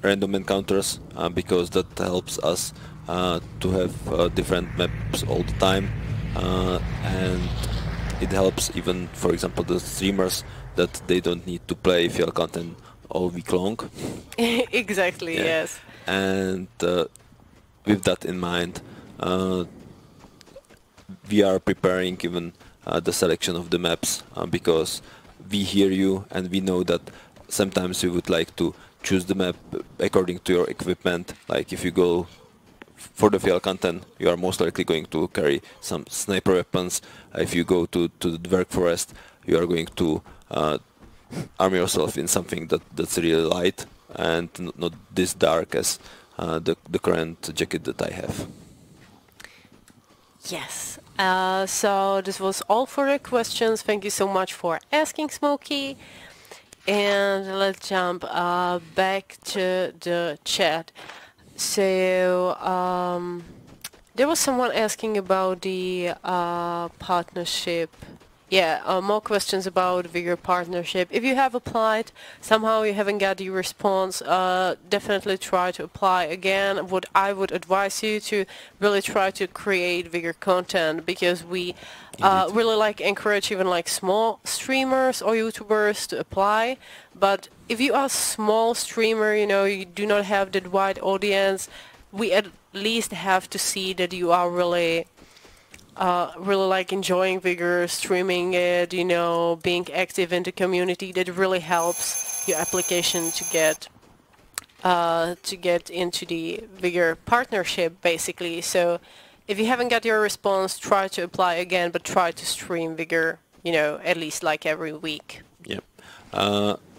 random encounters because that helps us to have different maps all the time, and it helps even, for example, the streamers, that they don't need to play Fjellkanten all week long. Exactly, yeah. Yes. And with that in mind, we are preparing even the selection of the maps, because we hear you, and we know that sometimes you would like to choose the map according to your equipment. Like if you go for the field content, you are most likely going to carry some sniper weapons. If you go to the dark forest, you are going to arm yourself in something that's really light and not this dark as the current jacket that I have. Yes. So this was all for the questions. Thank you so much for asking, Smokey. And let's jump back to the chat. So there was someone asking about the partnership. Yeah, more questions about Vigor partnership. If you have applied, somehow you haven't got the response, definitely try to apply again. What I would advise you to really try to create Vigor content, because we really encourage even small streamers or YouTubers to apply. But if you are a small streamer, you do not have that wide audience, we at least have to see that you are really enjoying Vigor, streaming it, being active in the community. That really helps your application to get into the Vigor partnership, basically. So if you haven't got your response, try to apply again, but try to stream Vigor, at least every week. Yeah.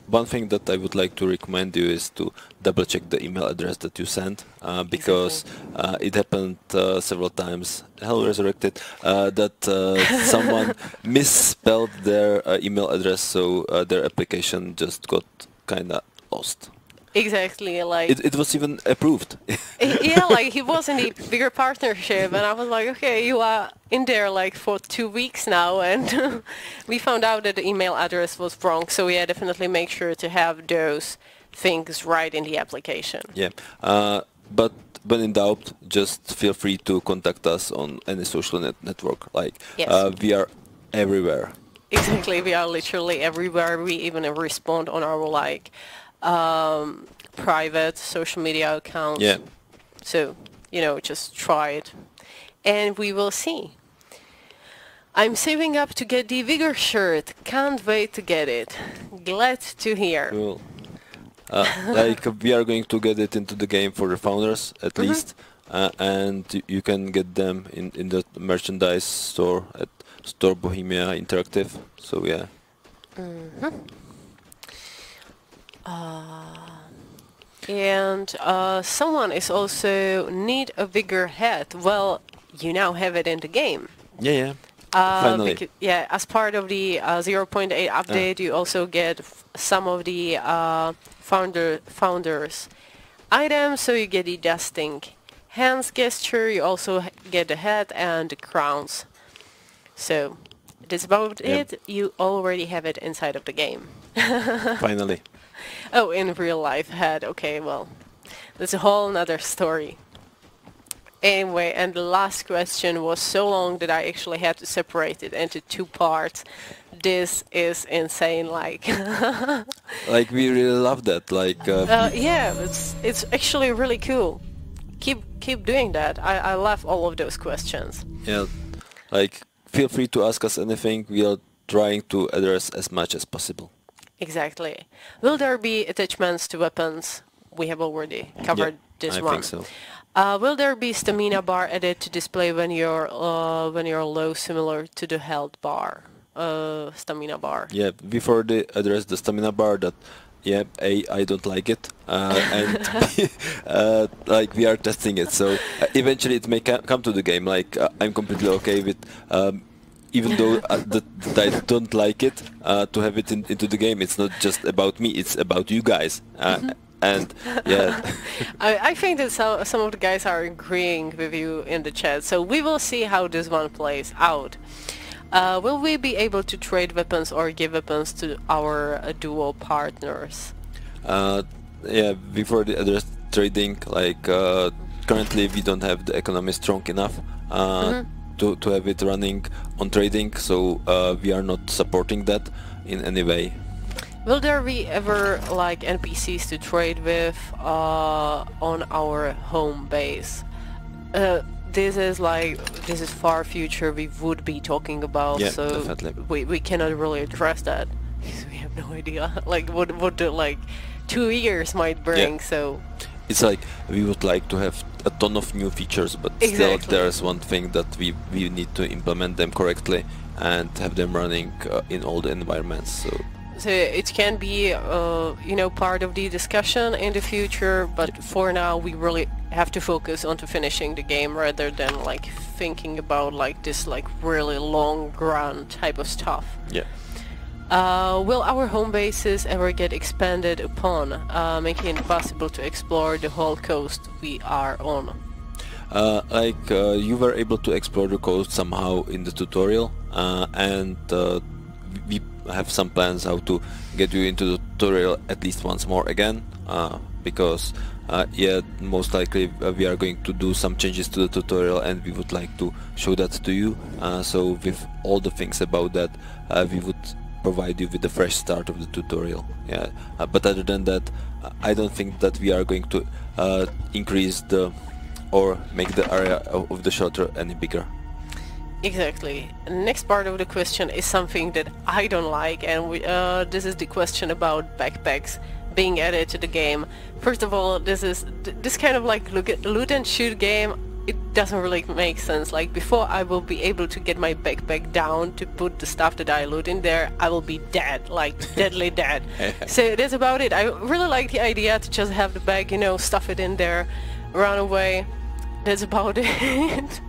One thing that I would like to recommend you is to double check the email address that you sent, because it happened several times, Hell Resurrected, that someone misspelled their email address, so their application just got kinda lost. Exactly, it was even approved. Yeah, he was in the Vigor partnership, and I was like, okay, you are in there for 2 weeks now, and we found out that the email address was wrong. So yeah, definitely make sure to have those things right in the application. Yeah, but when in doubt, just feel free to contact us on any social network. Yes. We are everywhere. Exactly, we are literally everywhere. We even respond on our private social media accounts. Yeah. So, just try it. And we will see. I'm saving up to get the Vigor shirt. Can't wait to get it. Glad to hear. Cool. We are going to get it into the game for the founders, at least. And you can get them in the merchandise store at Store Bohemia Interactive. So, yeah. And someone is also need a Vigor hat. Well, you now have it in the game. Yeah. Finally. As part of the 0.8 update, you also get some of the founders items. So you get the dusting hands gesture. You also get the hat and the crowns. So that's about it. You already have it inside of the game. Finally. Oh, in real life hat. Okay, well, that's a whole nother story. Anyway, and the last question was so long that I actually had to separate it into 2 parts. This is insane, we really love that, yeah, it's actually really cool. Keep doing that. I love all of those questions. Yeah, feel free to ask us anything. We are trying to address as much as possible. Exactly. Will there be attachments to weapons? We have already covered this one. I think so. Will there be stamina bar added to display when you're low, similar to the health bar, stamina bar? Yeah. Before they address the stamina bar, I don't like it, and we are testing it. So eventually it may come to the game. I'm completely okay with. Even though that I don't like it, to have it into the game. It's not just about me, it's about you guys. And yeah. I think that some of the guys are agreeing with you in the chat, so we will see how this one plays out. Will we be able to trade weapons or give weapons to our duo partners? Yeah, before the address trading, currently we don't have the economy strong enough to have it running on trading, so we are not supporting that in any way. Will there be ever NPCs to trade with on our home base? This is far future we would be talking about, yeah, so definitely. we cannot really address that because we have no idea like what the, like 2 years might bring. Yeah. So it's like we would like to have a ton of new features, but still there's one thing that we need to implement them correctly and have them running in all the environments. So it can be you know, part of the discussion in the future, but for now we really have to focus on to finishing the game rather than like thinking about like this like really long run type of stuff. yeah. Will our home bases ever get expanded upon, making it possible to explore the whole coast we are on? You were able to explore the coast somehow in the tutorial, and we have some plans how to get you into the tutorial at least once more again, because yeah, most likely we are going to do some changes to the tutorial and we would like to show that to you. So with all the things about that, we would provide you with a fresh start of the tutorial. Yeah, but other than that, I don't think that we are going to increase the or make the area of the shelter any bigger. Exactly. Next part of the question is something that I don't like, and this is the question about backpacks being added to the game. First of all, this kind of like loot and shoot game. It doesn't really make sense. Like, before I will be able to get my backpack down to put the stuff that I loot in there, I will be dead, like deadly dead. So that's about it. I really like the idea to just have the bag, you know, stuff it in there, run away. That's about it.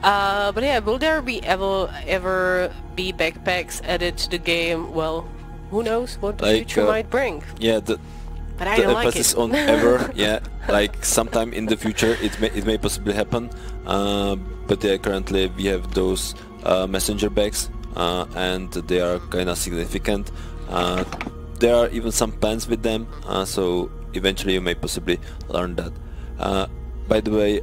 But yeah, will there be ever be backpacks added to the game? Well, who knows what the future might bring. Yeah, but I don't like emphasis it. on ever. Yeah, like sometime in the future it may possibly happen. But yeah, currently we have those messenger bags, and they are kind of significant. There are even some plans with them, so eventually you may possibly learn that. By the way,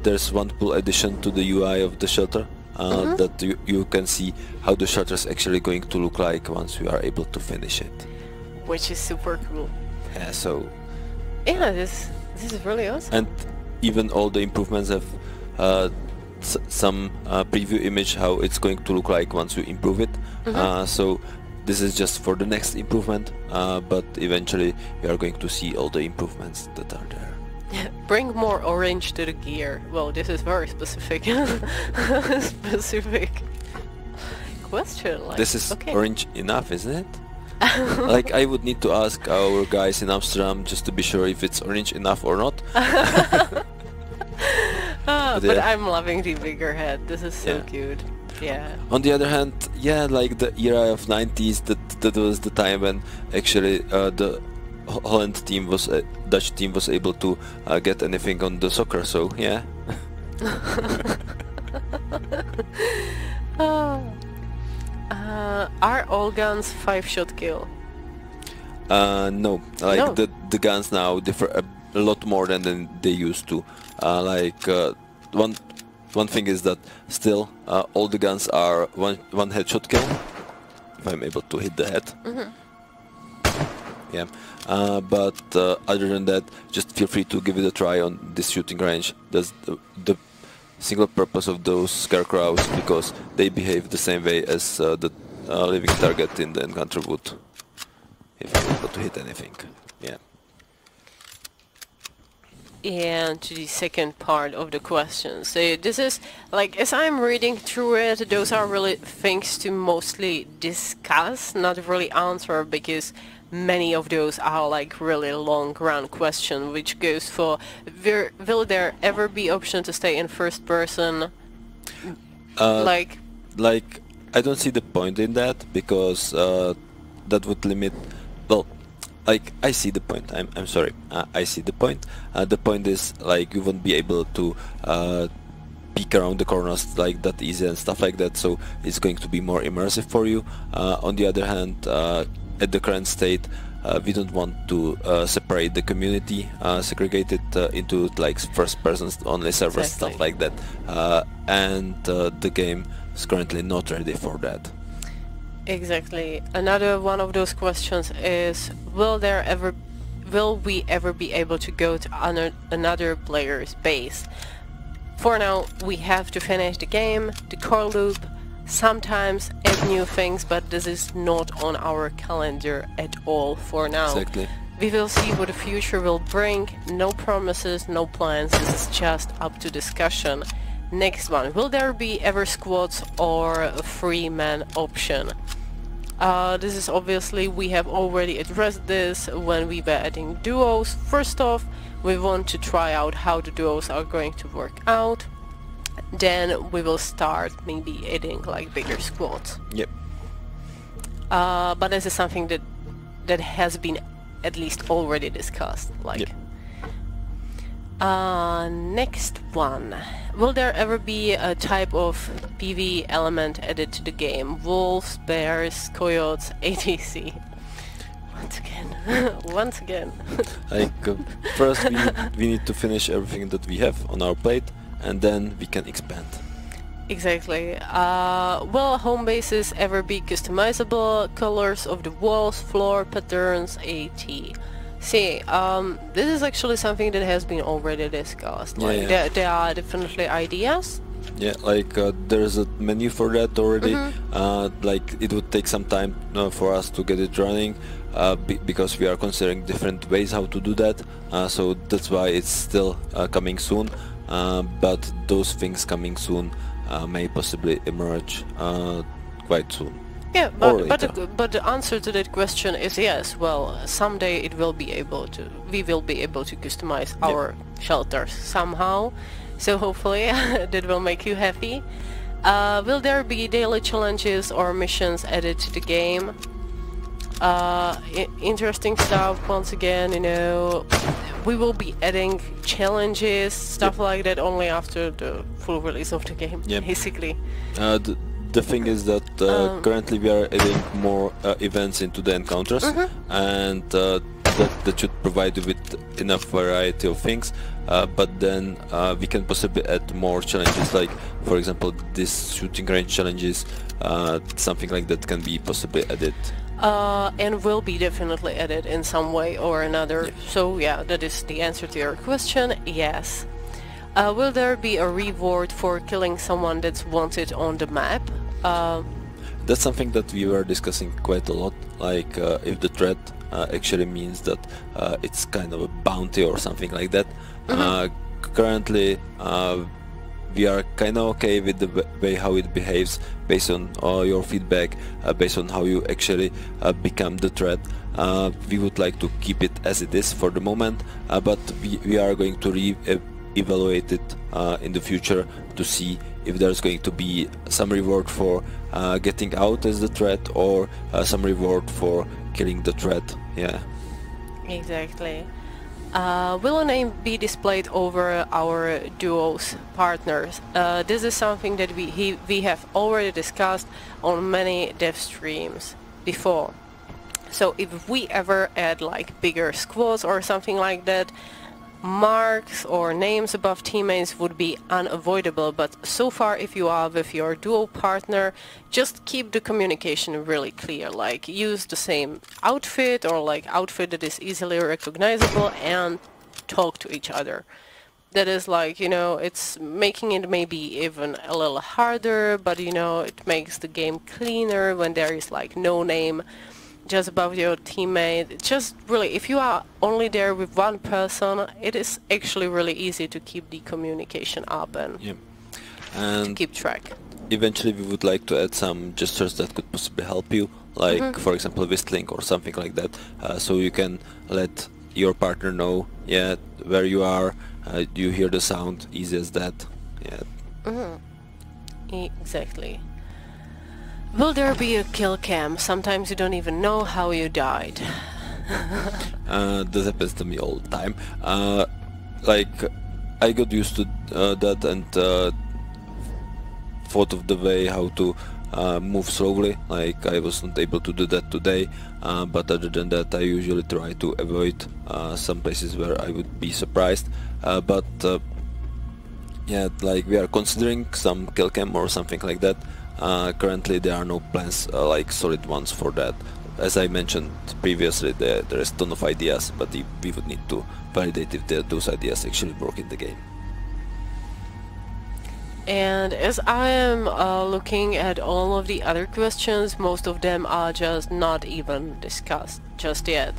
there's one cool addition to the UI of the shelter, that you can see how the shelter is actually going to look like once we are able to finish it. Which is super cool. Yeah, so... Yeah, this is really awesome. And even all the improvements have some preview image how it's going to look like once you improve it. So this is just for the next improvement, but eventually you are going to see all the improvements that are there. Bring more orange to the gear. Well, this is very specific. Specific question. Like, this is orange enough, isn't it? Like, I would need to ask our guys in Amsterdam just to be sure if it's orange enough or not. But yeah. I'm loving the Vigor head. This is so cute. Yeah. On the other hand, yeah, like the era of 90s, that was the time when actually the Holland team was Dutch team was able to get anything on the soccer, so yeah. Are all guns 5-shot kill? No, like no. The guns now differ a lot more than they used to. One thing is that still all the guns are one headshot kill, if I'm able to hit the head. Yeah, but other than that, just feel free to give it a try on this shooting range. That's the single purpose of those scarecrows, because they behave the same way as the living target in the encounter would, if you're able to hit anything. Yeah. And to the second part of the question. So this is, like, as I'm reading through it, those are really things to mostly discuss, not really answer, because many of those are like really long run question, which goes for will there ever be option to stay in first person? Like I don't see the point in that, because that would limit. Well, like, I see the point. I'm sorry. I see the point. The point is, like, you won't be able to peek around the corners like that easy and stuff like that. So it's going to be more immersive for you. On the other hand, at the current state, we don't want to separate the community, segregate it into like first-person only servers, stuff like that, and the game is currently not ready for that. Exactly. Another one of those questions is: will we ever be able to go to another player's base? For now, we have to finish the game, the core loop. sometimes add new things, but this is not on our calendar at all for now. Exactly. We will see what the future will bring. No promises, no plans. This is just up to discussion. Next one. Will there be ever squads or a 3-man option? This is obviously, we have already addressed this when we were adding duos. First off, we want to try out how the duos are going to work out. Then we will start maybe adding like bigger squads. Yep. But this is something that has been at least already discussed. Like, yep. Next one. Will there ever be a type of PvE element added to the game? Wolves, bears, coyotes, etc. Once again. Like, first we need to finish everything that we have on our plate, and then we can expand. Exactly. Will home bases ever be customizable? Colors of the walls, floor, patterns, AT. See, this is actually something that has been already discussed. Yeah, like, yeah. There are definitely ideas. Yeah, like there's a menu for that already. Like it would take some time for us to get it running, because we are considering different ways how to do that. So that's why it's still coming soon. But those things coming soon may possibly emerge quite soon. Yeah, but the answer to that question is yes. Well, someday it will be able to. We will be able to customize our shelters somehow. So hopefully that will make you happy. Will there be daily challenges or missions added to the game? Interesting stuff. Once again, you know, we will be adding challenges, stuff like that, only after the full release of the game, basically. The thing is that currently we are adding more events into the encounters, and that should provide you with enough variety of things, but then we can possibly add more challenges, like for example this shooting range challenges, something like that can be possibly added. And will be definitely added in some way or another. So yeah, that is the answer to your question, yes. Will there be a reward for killing someone that's wanted on the map? That's something that we were discussing quite a lot, like if the threat actually means that it's kind of a bounty or something like that. Currently we are kind of okay with the way how it behaves based on your feedback, based on how you actually become the threat. We would like to keep it as it is for the moment, but we are going to evaluate it in the future to see if there's going to be some reward for getting out as the threat, or some reward for killing the threat. Yeah. Exactly. Will a name be displayed over our duos partners? This is something that we have already discussed on many dev streams before. So if we ever add like bigger squads or something like that, marks or names above teammates would be unavoidable, but so far if you are with your duo partner, just keep the communication really clear, like use the same outfit or like outfit that is easily recognizable and talk to each other. That is like, you know, it's making it maybe even a little harder, but you know, it makes the game cleaner when there is like no name just above your teammate. Just really, if you are only there with one person, it is actually really easy to keep the communication up and to keep track. Eventually we would like to add some gestures that could possibly help you, like for example whistling or something like that, so you can let your partner know where you are, you hear the sound, easy as that. Exactly. Will there be a kill cam? Sometimes you don't even know how you died. That happens to me all the time. Like, I got used to that and thought of the way how to move slowly. Like, I was not able to do that today, but other than that I usually try to avoid some places where I would be surprised. But yeah, like we are considering some kill cam or something like that. Currently there are no plans, like solid ones for that. As I mentioned previously, there is a ton of ideas, but we would need to validate if those ideas actually work in the game. And as I am looking at all of the other questions, most of them are just not even discussed just yet.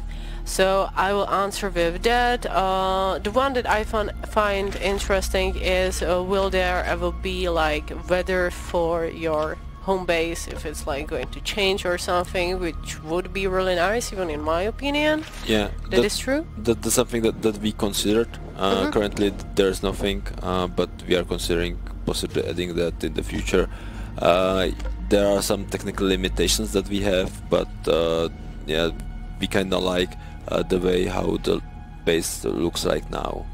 So I will answer with that. The one that I find interesting is will there ever be like weather for your home base, if it's like going to change or something, which would be really nice, even in my opinion. Yeah, that is true. That's something that we considered. Currently there's nothing, but we are considering possibly adding that in the future. There are some technical limitations that we have, but yeah, we kinda like the way how the base looks like now.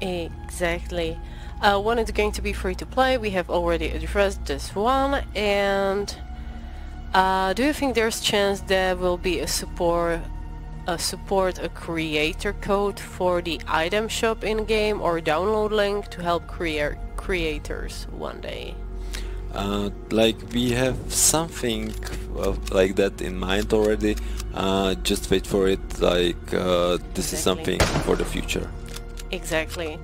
Exactly. When it's going to be free to play, we have already addressed this one. And do you think there's chance there will be a support creator code for the item shop in game or download link to help creators one day? Like we have something like that in mind already. Just wait for it. Like this is something for the future. Exactly.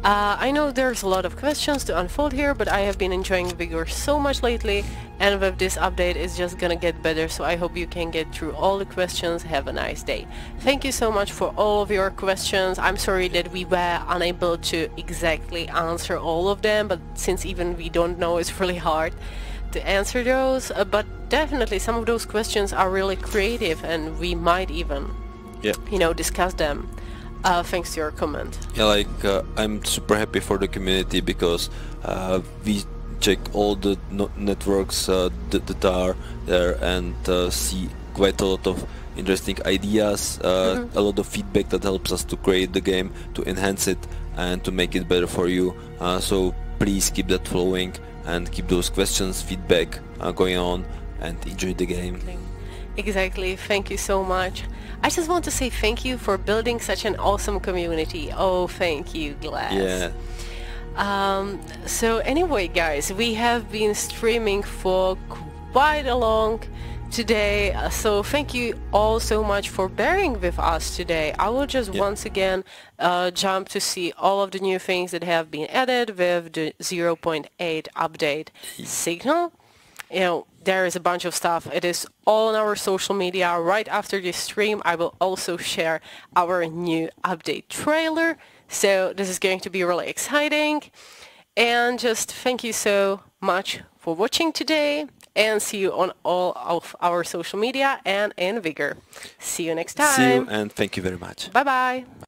I know there's a lot of questions to unfold here, but I have been enjoying Vigor so much lately, and with this update it's just gonna get better, so I hope you can get through all the questions. Have a nice day. Thank you so much for all of your questions. I'm sorry that we were unable to exactly answer all of them, but since even we don't know, it's really hard to answer those, but definitely some of those questions are really creative, and we might even, you know, discuss them. Thanks to your comment. Yeah, like I'm super happy for the community because we check all the networks that are there and see quite a lot of interesting ideas, a lot of feedback that helps us to create the game, to enhance it and to make it better for you. So please keep that flowing and keep those questions, feedback going on, and enjoy the game. Exactly, thank you so much. I just want to say thank you for building such an awesome community. Oh, thank you, Glass. Yeah. So anyway, guys, we have been streaming for quite a long today, so thank you all so much for bearing with us today. I will just once again jump to see all of the new things that have been added with the 0.8 update signal. You know, there is a bunch of stuff. It is all on our social media. Right after this stream, I will also share our new update trailer. So this is going to be really exciting. And just thank you so much for watching today, and see you on all of our social media and in Vigor. See you next time. See you, and thank you very much. Bye-bye.